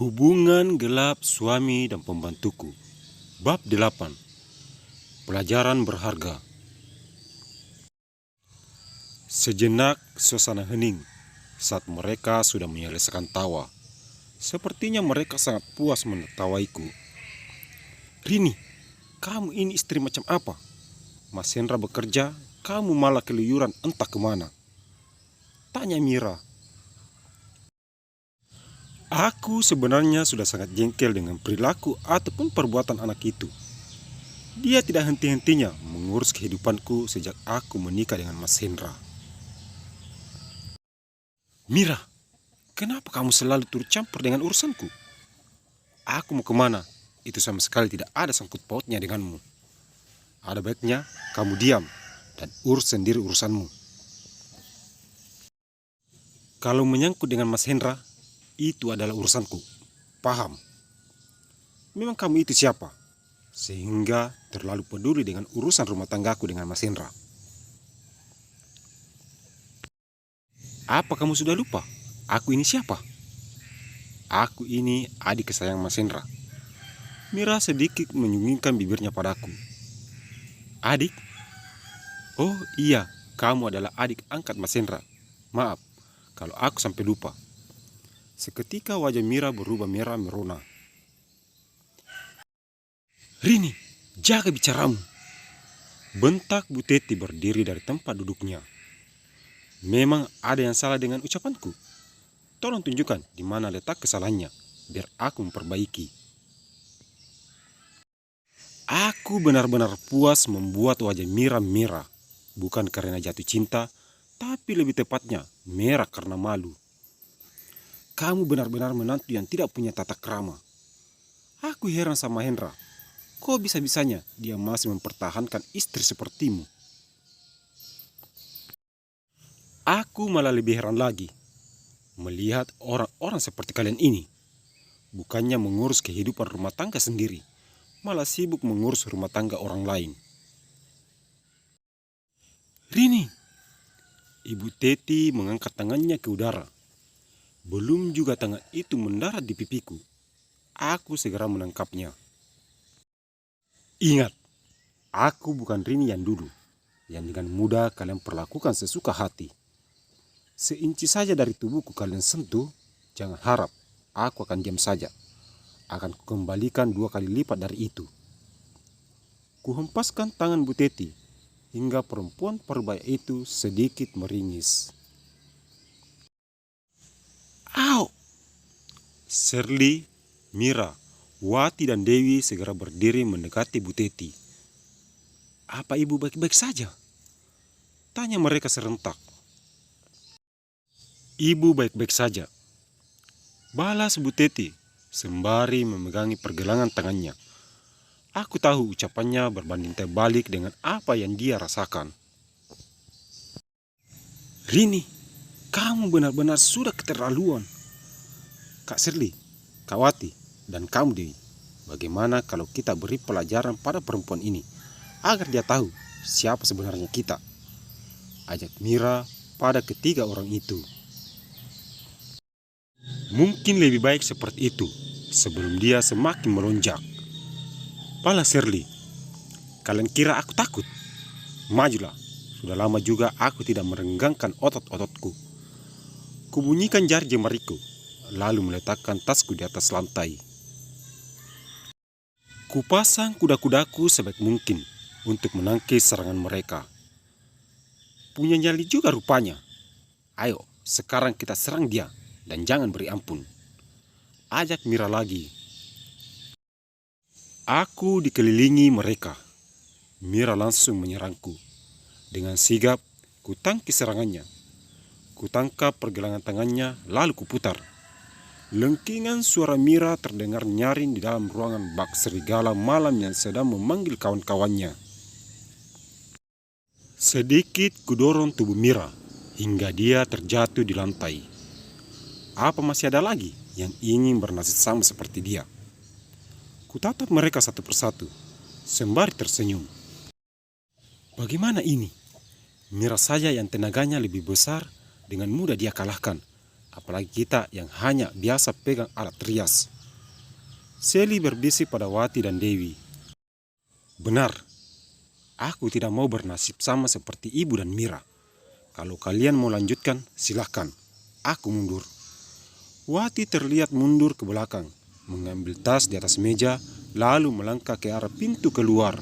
Hubungan gelap suami dan pembantuku. Bab 8. Pelajaran berharga. Sejenak suasana hening saat mereka sudah menyelesaikan tawa. Sepertinya mereka sangat puas menertawaiku. "Rini, kamu ini istri macam apa? Mas Hendra bekerja, kamu malah keluyuran entah kemana," tanya Mira. Aku sebenarnya sudah sangat jengkel dengan perilaku ataupun perbuatan anak itu. Dia tidak henti-hentinya mengurus kehidupanku sejak aku menikah dengan Mas Hendra. "Mira, kenapa kamu selalu turut campur dengan urusanku? Aku mau kemana, itu sama sekali tidak ada sangkut pautnya denganmu. Ada baiknya kamu diam dan urus sendiri urusanmu. Kalau menyangkut dengan Mas Hendra, itu adalah urusanku. Paham? Memang kamu itu siapa? Sehingga terlalu peduli dengan urusan rumah tanggaku dengan Mas Hendra. Apa kamu sudah lupa? Aku ini siapa? Aku ini adik kesayangan Mas Hendra." Mira sedikit menyunggingkan bibirnya padaku. "Adik? Oh iya, kamu adalah adik angkat Mas Hendra. Maaf kalau aku sampai lupa." Seketika wajah Mira berubah merah merona. "Rini, jaga bicaramu," bentak Bu Teti berdiri dari tempat duduknya. "Memang ada yang salah dengan ucapanku? Tolong tunjukkan di mana letak kesalahannya, biar aku memperbaiki." Aku benar-benar puas membuat wajah Mira merah, bukan karena jatuh cinta, tapi lebih tepatnya merah karena malu. "Kamu benar-benar menantu yang tidak punya tata krama. Aku heran sama Hendra. Kok bisa-bisanya dia masih mempertahankan istri sepertimu?" Aku malah lebih heran lagi melihat orang-orang seperti kalian ini. Bukannya mengurus kehidupan rumah tangga sendiri, malah sibuk mengurus rumah tangga orang lain. "Rini," Ibu Teti mengangkat tangannya ke udara. Belum juga tangan itu mendarat di pipiku, aku segera menangkapnya. "Ingat, aku bukan Rini yang dulu, yang dengan mudah kalian perlakukan sesuka hati. Seinci saja dari tubuhku kalian sentuh, jangan harap aku akan diam saja. Akan kukembalikan 2 kali lipat dari itu." Kuhempaskan tangan Bu Teti, hingga perempuan parubaya itu sedikit meringis. "Au!" Serli, Mira, Wati dan Dewi segera berdiri mendekati Bu Teti. "Apa ibu baik-baik saja?" tanya mereka serentak. "Ibu baik-baik saja," balas Bu Teti sembari memegangi pergelangan tangannya. Aku tahu ucapannya berbanding terbalik dengan apa yang dia rasakan. "Rini, kamu benar-benar sudah keterlaluan. Kak Serli, Kak Wati, dan kamu Dewi, bagaimana kalau kita beri pelajaran pada perempuan ini agar dia tahu siapa sebenarnya kita?" ajak Mira pada ketiga orang itu. "Mungkin lebih baik seperti itu sebelum dia semakin melonjak," balas Serli. "Kalian kira aku takut? Majulah, sudah lama juga aku tidak merenggangkan otot-ototku." Kubunyikan jari jemariku, lalu meletakkan tasku di atas lantai. Kupasang kuda-kudaku sebaik mungkin untuk menangkis serangan mereka. Punya nyali juga rupanya. "Ayo, sekarang kita serang dia dan jangan beri ampun," ajak Mira lagi. Aku dikelilingi mereka. Mira langsung menyerangku. Dengan sigap, kutangkis serangannya. Kutangkap pergelangan tangannya, lalu kuputar. Lengkingan suara Mira terdengar nyaring di dalam ruangan bak serigala malam yang sedang memanggil kawan-kawannya. Sedikit kudorong tubuh Mira hingga dia terjatuh di lantai. Apa masih ada lagi yang ingin bernasib sama seperti dia? Kutatap mereka satu persatu, sembari tersenyum. Bagaimana ini? Mira saja yang tenaganya lebih besar dengan mudah dia kalahkan. apalagi kita yang hanya biasa pegang alat rias. Sally berbisik pada Wati dan Dewi. Benar, aku tidak mau bernasib sama seperti Ibu dan Mira. Kalau kalian mau lanjutkan, silahkan. Aku mundur. Wati terlihat mundur ke belakang, mengambil tas di atas meja, lalu melangkah ke arah pintu keluar.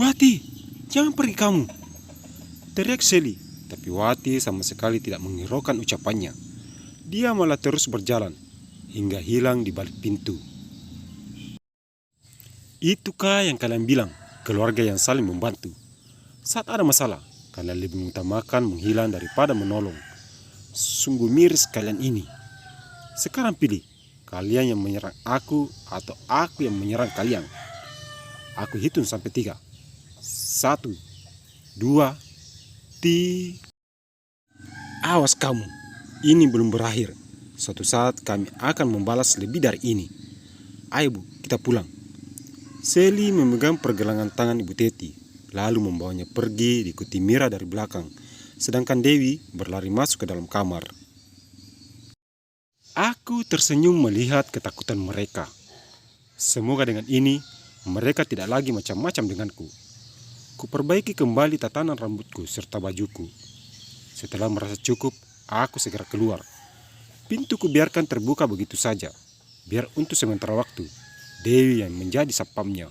Wati, jangan pergi kamu, teriak Sally, tapi Wati sama sekali tidak menghiraukan ucapannya. Dia malah terus berjalan, hingga hilang di balik pintu. Itukah yang kalian bilang, keluarga yang saling membantu? Saat ada masalah, kalian lebih mengutamakan menghilang daripada menolong. Sungguh miris kalian ini. Sekarang pilih, kalian yang menyerang aku atau aku yang menyerang kalian. Aku hitung sampai 3. 1, 2, 3. Awas kamu, ini belum berakhir. Suatu saat kami akan membalas lebih dari ini. Ayo Bu, kita pulang. Sally memegang pergelangan tangan Ibu Teti, lalu membawanya pergi diikuti Mira dari belakang, sedangkan Dewi berlari masuk ke dalam kamar. Aku tersenyum melihat ketakutan mereka. Semoga dengan ini mereka tidak lagi macam-macam denganku. Kuperbaiki kembali tatanan rambutku serta bajuku. Setelah merasa cukup, aku segera keluar. Pintu kubiarkan terbuka begitu saja, biar untuk sementara waktu Dewi yang menjadi satpamnya.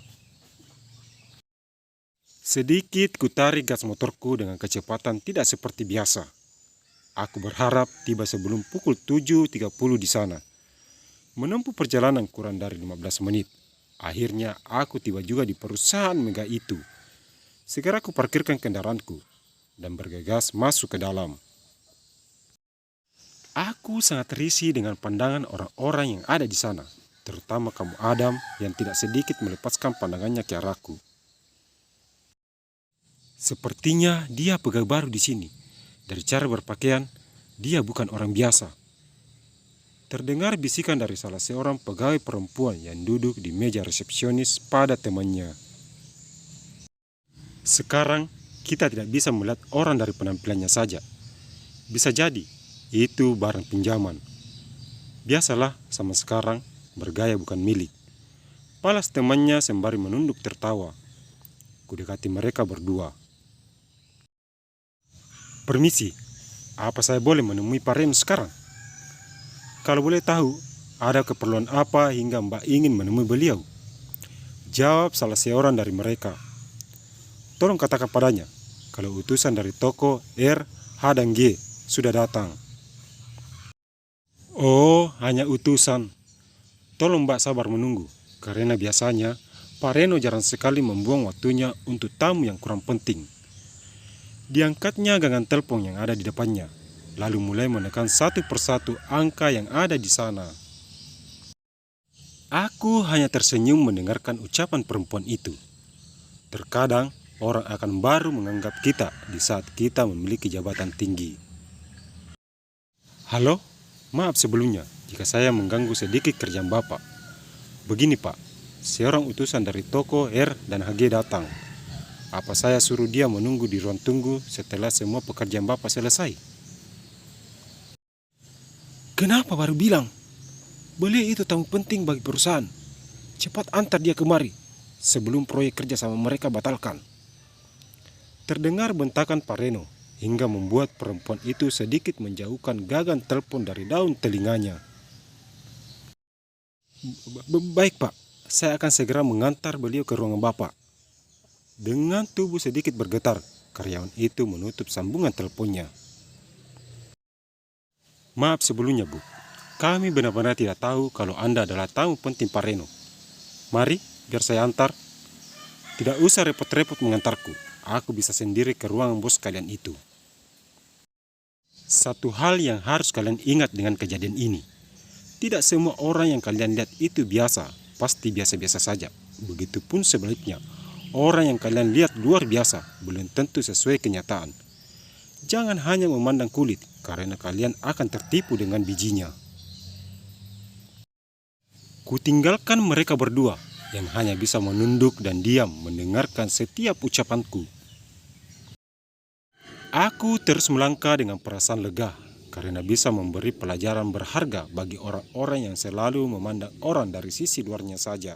Sedikit kutarik gas motorku dengan kecepatan tidak seperti biasa. Aku berharap tiba sebelum pukul 7.30 di sana. Menempuh perjalanan kurang dari 15 menit. Akhirnya aku tiba juga di perusahaan mega itu. Segera aku parkirkan kendaraanku dan bergegas masuk ke dalam. Aku sangat risih dengan pandangan orang-orang yang ada di sana, terutama kamu Adam yang tidak sedikit melepaskan pandangannya ke arahku. Sepertinya dia pegawai baru di sini. Dari cara berpakaian, dia bukan orang biasa. Terdengar bisikan dari salah seorang pegawai perempuan yang duduk di meja resepsionis pada temannya. Sekarang kita tidak bisa melihat orang dari penampilannya saja. Bisa jadi itu barang pinjaman. Biasalah sama sekarang bergaya bukan milik. Palas temannya sembari menunduk tertawa. Kudekati mereka berdua. Permisi, apa saya boleh menemui Pak Reno sekarang? Kalau boleh tahu, ada keperluan apa hingga Mbak ingin menemui beliau? Jawab salah seorang dari mereka. Tolong katakan padanya, kalau utusan dari toko R, H, dan G sudah datang. Oh, hanya utusan. Tolong Mbak sabar menunggu, karena biasanya Pak Reno jarang sekali membuang waktunya untuk tamu yang kurang penting. Diangkatnya genggam telepon yang ada di depannya, lalu mulai menekan satu persatu angka yang ada di sana. Aku hanya tersenyum mendengarkan ucapan perempuan itu. Terkadang orang akan baru menganggap kita di saat kita memiliki jabatan tinggi. Halo, maaf sebelumnya jika saya mengganggu sedikit kerjaan Bapak. Begini Pak, seorang utusan dari toko R dan HG datang. Apa saya suruh dia menunggu di ruang tunggu setelah semua pekerjaan Bapak selesai? Kenapa baru bilang? Beliau itu tamu penting bagi perusahaan. Cepat antar dia kemari sebelum proyek kerja sama mereka batalkan. Terdengar bentakan Pak Reno hingga membuat perempuan itu sedikit menjauhkan gagang telepon dari daun telinganya. Baik Pak, saya akan segera mengantar beliau ke ruangan Bapak. Dengan tubuh sedikit bergetar, karyawan itu menutup sambungan teleponnya. Maaf sebelumnya Bu, kami benar-benar tidak tahu kalau Anda adalah tamu penting Pak Reno. Mari, biar saya antar. Tidak usah repot-repot mengantarku. Aku bisa sendiri ke ruangan bos kalian itu. Satu hal yang harus kalian ingat dengan kejadian ini. Tidak semua orang yang kalian lihat itu biasa, pasti biasa-biasa saja. Begitupun sebaliknya, orang yang kalian lihat luar biasa, belum tentu sesuai kenyataan. Jangan hanya memandang kulit, karena kalian akan tertipu dengan bijinya. Kutinggalkan mereka berdua, yang hanya bisa menunduk dan diam mendengarkan setiap ucapanku. Aku terus melangkah dengan perasaan lega, karena bisa memberi pelajaran berharga bagi orang-orang yang selalu memandang orang dari sisi luarnya saja.